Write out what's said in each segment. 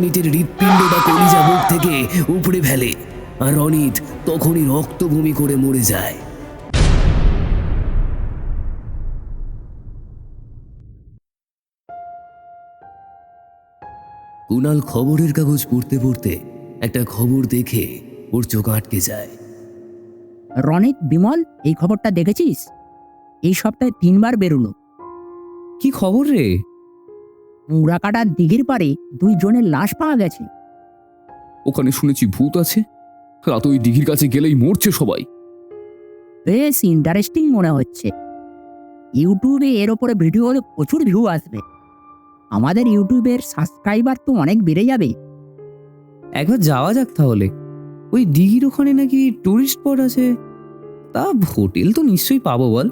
রনিতের হৃৎপিণ্ড বা কলিজা বুক থেকে উপড়ে ফেলে, আর রনিত তখনই রক্তভূমি করে মরে যায়। কুণাল খবরের কাগজ পড়তে পড়তে একটা খবর দেখে ওর চোখ আটকে যায়। রনিত, বিমল, এই খবরটা দেখেছিস? এই সপ্তাহে 3বার বেরোলো। কি খবর রে? মুড়াকাটার দিঘির পাড়ে 2 জনের লাশ পাওয়া গেছে। ওখানে শুনেছি ভূত আছে, রাত ওই দিঘির কাছে গেলেই মরছে সবাই। বেশ ইন্টারেস্টিং মনে হচ্ছে। ইউটিউবে এর ওপরে ভিডিও হলে প্রচুর ভিউ আসবে। আমাদের ইউটিউবের সাবস্ক্রাইবার তো অনেক বেড়ে যাবে। একবার যাওয়া যাক তাহলে। ওই দিঘির ওখানে নাকি টুরিস্ট স্পট আছে, তা হোটেল তো নিশ্চয়ই পাবো বল।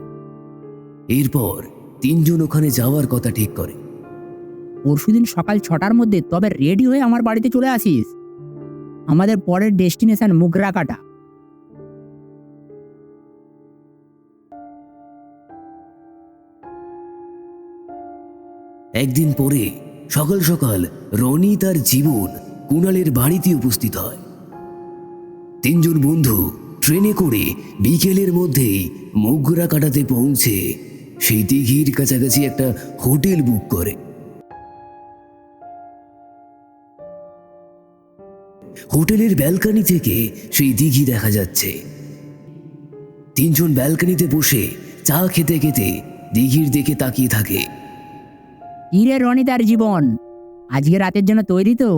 এরপর 3 জন ওখানে যাওয়ার কথা ঠিক করে। পরশুদিন সকাল 6টার মধ্যে তবে রেডি হয়ে আমার বাড়িতে চলে আসিস। আমাদের পরের ডেস্টিনেশন মুগরাকাটা। একদিন পরে সকাল সকাল রনিত আর জীবন কুণালের বাড়িতে উপস্থিত হয়। 3 জন বন্ধু ট্রেনে করে বিকেলের মধ্যেই মুগরাকাটাতে পৌঁছে সেই দিঘির কাছাকাছি একটা হোটেল বুক করে। হোটেলের ব্যালকনি থেকে সেই দিঘি দেখা যাচ্ছে। 3 জন ব্যালকনিতে বসে চা খেতে খেতে দিঘির দিকে তাকিয়ে থাকে। কিরে রনিত আর জীবন, আজকে রাতের জন্য তৈরি তো?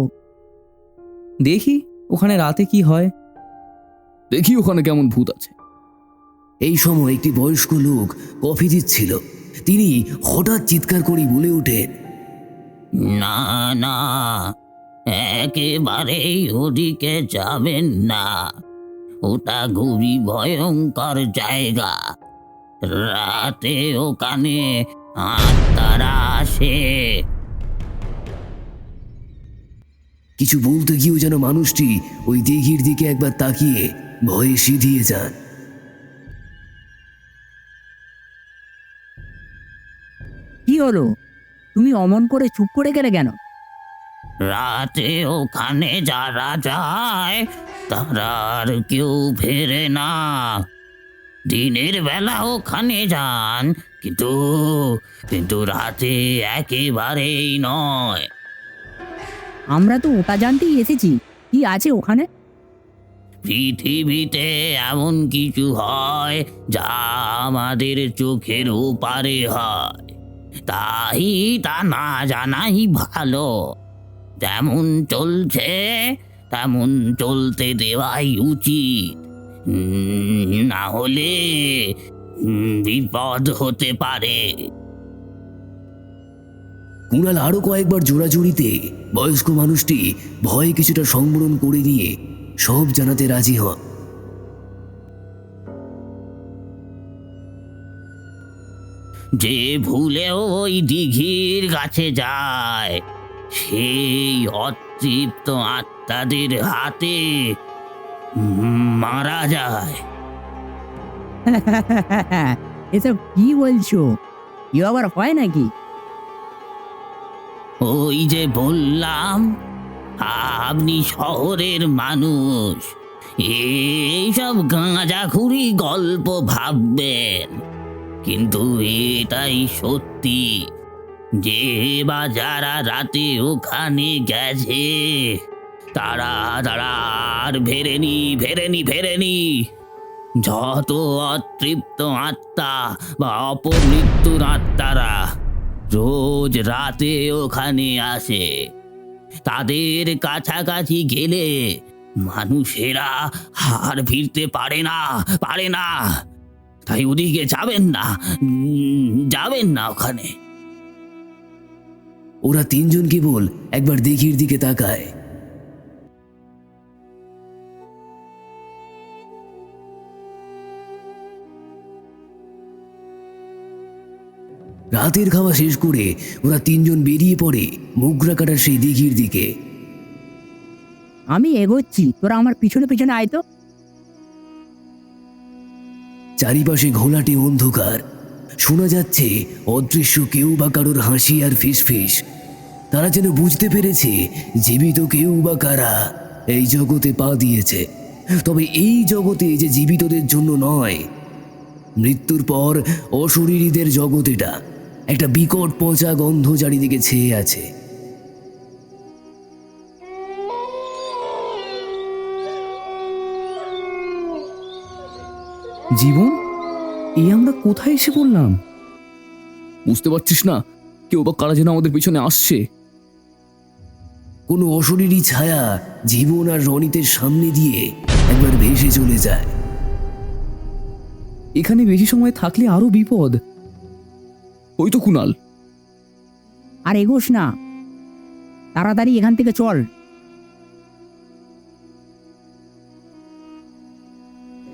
দেখি ওখানে রাতে কি হয়, দেখি ওখানে কেমন ভূত আছে। এই সময় একটি বয়স্ক লোক কফি দিচ্ছিল। তিনি হঠাৎ চিৎকার করে বলে ওঠেন, না না, একেবারেই ওদিকে যাবেন না। ওটা খুবই ভয়ঙ্কর জায়গা। রাতে ওখানে আত্মারা আসে। কিছু বলতে গিয়েও যেন মানুষটি ওই দিঘির দিকে একবার তাকিয়ে ভয়ে সিঁধিয়ে যান। কি হলো? তুমি অমন করে চুপ করে গেলে কেন? রাতে ওখানে যারা যায় তারা আর কেউ ফেরে না। দিনের বেলা ওখানে যান, কিন্তু কিন্তু রাতে একেবারেই নয়। আমরা তো ওটা জানতেই এসেছি। কি আছে ওখানে? পৃথিবীতে এমন কিছু হয় যা আমাদের চোখের ওপারে হয়, তাই তা না জানাই ভালো। যেমন চলছে তেমন চলতে দেওয়াই উচিত। না হলে বিপদ হতে পারে। কুণাল আরো কয়েকবার জোড়াজুড়িতে বয়স্ক মানুষটি ভয়ে কিছুটা সংবরণ করে নিয়ে সব জানাতে রাজি হন। যে ভুলেও ওই দিঘির কাছে যায় সেই অতৃপ্ত আত্মাদের হাতে মারা যায়। এসব কি বলছো? কি আবার হয় নাকি? ওই যে বললাম, আপনি শহরের মানুষ, এইসব গাঁজাখুরি গল্প ভাববেন, কিন্তু এটাই সত্যি। যে বা যারা রাতে ওখানে গেছে তারা তারা আর ফেরেনি। যত অতৃপ্ত আত্মা বা অপমৃত্যুর আত্মারা রোজ রাতে ওখানে আসে, তাদের কাছাকাছি গেলে মানুষেরা আর ফিরতে পারে না। তাই ওদিকে যাবেন না ওখানে। ওরা 3 জন কেবল একবার দিঘির দিকে তাকায়। রাতের খাওয়া শেষ করে ওরা 3 জন বেরিয়ে পড়ে মুগরাকাটার সেই দিঘির দিকে। আমি এগোচ্ছি, তোরা আমার পিছনে পিছনে আয় তো। চারিপাশে ঘোলাটে অন্ধকার, শোনা যাচ্ছে অদৃশ্য কেউ বা কারোর হাসি আর ফিসফিস। তারা যেন বুঝতে পেরেছে জীবিত কেউ বা কারা এই জগতে পা দিয়েছে, তবে এই জগতে যে জীবিতদের জন্য নয়। মৃত্যুর পর অশরীরীদের জগৎ এটা, একটা বিকট পচা গন্ধ চারিদিকে ছেয়ে আছে। জীবন, এই আমরা কোথায় এসে পড়লাম? বুঝতে পারছিস না কেউ বা কারা যেন আমাদের পিছনে আসছে। কোনো অশরীরী ছায়া জীবন আর রনিতের সামনে দিয়ে একবার ভেসে চলে যায়। এখানে বেশি সময় থাকলে আরো বিপদ। ওই তো কুনাল। আর এগোস না, তাড়াতাড়ি এখান থেকে চল।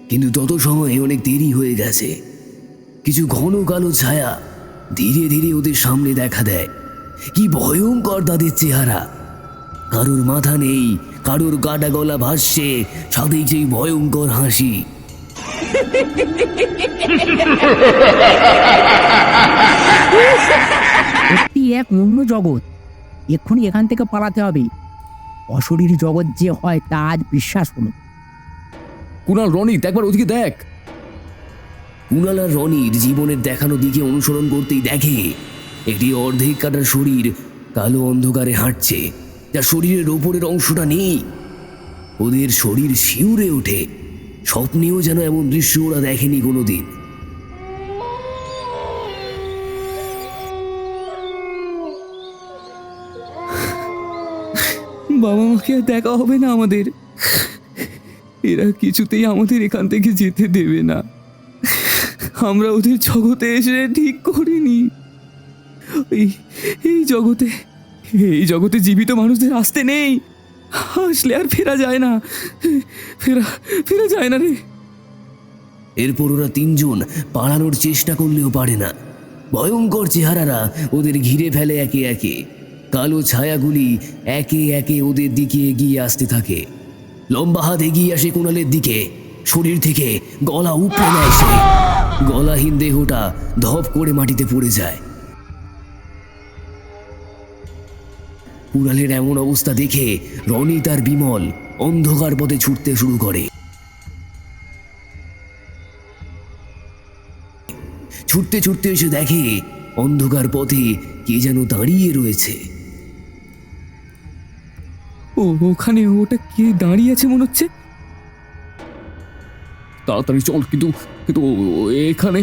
কিন্তু তত সময় অনেক দেরি হয়ে গেছে। কিছু ঘন কালো ছায়া ধীরে ধীরে ওদের সামনে দেখা দেয়। কি ভয়ঙ্কর তাদের চেহারা! কারোর মাথা নেই, কারোর কাটা গলা ভাসছে, সাথেই সেই ভয়ঙ্কর হাসি। সত্যি এক অন্য জগৎ, এক্ষুনি এখান থেকে পালাতে হবে। অশরীর জগৎ যে হয় তা আজ বিশ্বাস হলো। কুনাল, রনিত, একবার ওদিকে দেখ। কুণাল আর রনির জীবনের দেখানো দিকে অনুসরণ করতেই দেখে একটি অর্ধেক কাটা শরীর কালো অন্ধকারে হাঁটছে, যার শরীরের ওপরের অংশটা নেই। ওদের শরীর শিউরে ওঠে। স্বপ্নেও যেন এমন দৃশ্য ওরা দেখেনি কোনোদিন। বাবা মাকে আর দেখা হবে না আমাদের। এরা কিছুতেই আমাদের এখান থেকে যেতে দেবে না। আমরা ওদের জগতে এসে ঠিক করিনি। এই এই জগতে এই জগতে জীবিত মানুষদের আসতে নেই। আসলে আর ফেরা যায় না। ফেরা যায় না রে। এরপর ওরা তিনজন পালানোর চেষ্টা করলেও পারে না। ভয়ঙ্কর চেহারারা ওদের ঘিরে ফেলে একে একে। কালো ছায়াগুলি একে একে ওদের দিকে এগিয়ে আসতে থাকে। লম্বা হাত এগিয়ে আসে কুণালের দিকে। শরীর থেকে গলা উপড়ে নেয় সে। গলাহীন দেহটা ধপ করে মাটিতে পড়ে যায়। কুণালের এমন অবস্থা দেখে রনি তার বিমল অন্ধকার পথে ছুটতে শুরু করে। ছুটতে ছুটতে এসে দেখে অন্ধকার পথে কে যেন দাঁড়িয়ে রয়েছে। ওখানে ওটা কে দাঁড়িয়ে আছে মনে হচ্ছে। তাড়াতাড়ি চল। কিন্তু কিন্তু এখানে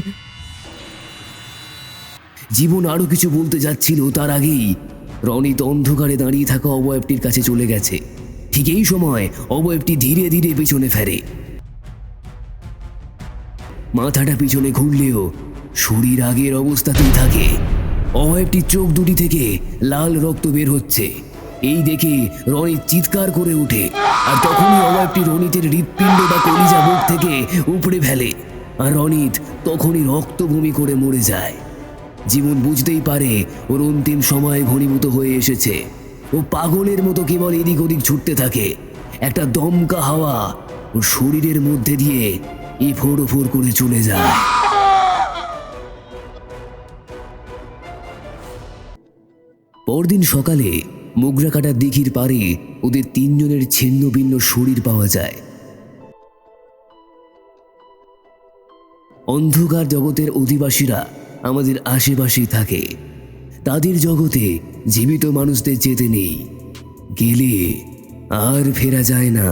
জীবন আরো কিছু বলতে যাচ্ছিল, তার আগেই রনিত অন্ধকারে দাঁড়িয়ে থাকা অবয়বটির কাছে চলে গেছে। ঠিক এই সময় অবয়বটি ধীরে ধীরে পিছনে ফেরে। মাথাটা পিছনে ঘুরলেও শরীর আগের অবস্থাতেই থাকে। অবয়বটির চোখ দুটি থেকে লাল রক্ত বের হচ্ছে। এই দেখে রনিত চিৎকার করে ওঠে, আর তখনই অবয়বটি রনিতের হৃৎপিণ্ড বা কলিজা বুক থেকে উপড়ে ফেলে, আর রনিত তখনই রক্তভূমি করে মরে যায়। জীবন বুঝতেই পারে ওর অন্তিম সময় ঘনীভূত হয়ে এসেছে। ও পাগলের মতো কেবল এদিক ওদিক ছুটতে থাকে। একটা দমকা হাওয়া ওর শরীরের মধ্যে দিয়ে এফোর ওফোর করে চলে যায়। পরদিন সকালে মোগরাকাটার দিঘির পাড়ে ওদের তিনজনের ছিন্ন ভিন্ন শরীর পাওয়া যায়। অন্ধকার জগতের অধিবাসীরা আমাদের আশেপাশেই থাকে। তাদের জগতে জীবিত মানুষদের যেতে নেই, গেলে আর ফেরা যায় না।